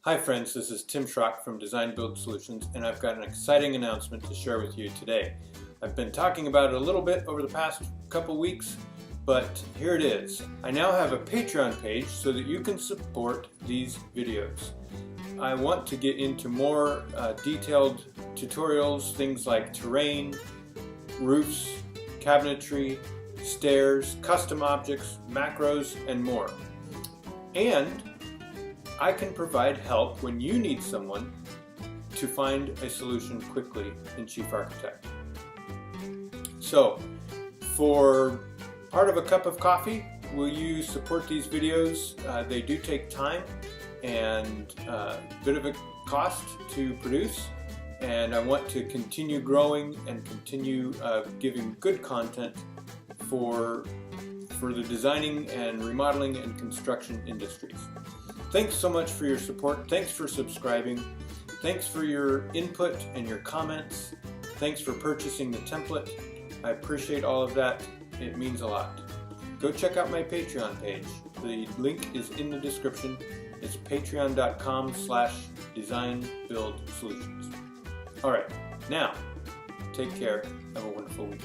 Hi friends, this is Tim Schrock from Design Build Solutions, and I've got an exciting announcement to share with you today. I've been talking about it a little bit over the past couple weeks, but here it is. I now have a Patreon page so that you can support these videos. I want to get into more detailed tutorials, things like terrain, roofs, cabinetry, stairs, custom objects, macros, and more. And I can provide help when you need someone to find a solution quickly in Chief Architect. So, for part of a cup of coffee, will you support these videos? They do take time and a bit of a cost to produce, and I want to continue growing and continue giving good content for the designing and remodeling and construction industries. Thanks so much for your support. Thanks for subscribing. Thanks for your input and your comments. Thanks for purchasing the template. I appreciate all of that. It means a lot. Go check out my Patreon page. The link is in the description. It's patreon.com/designbuildsolutions. All right, now take care. Have a wonderful week.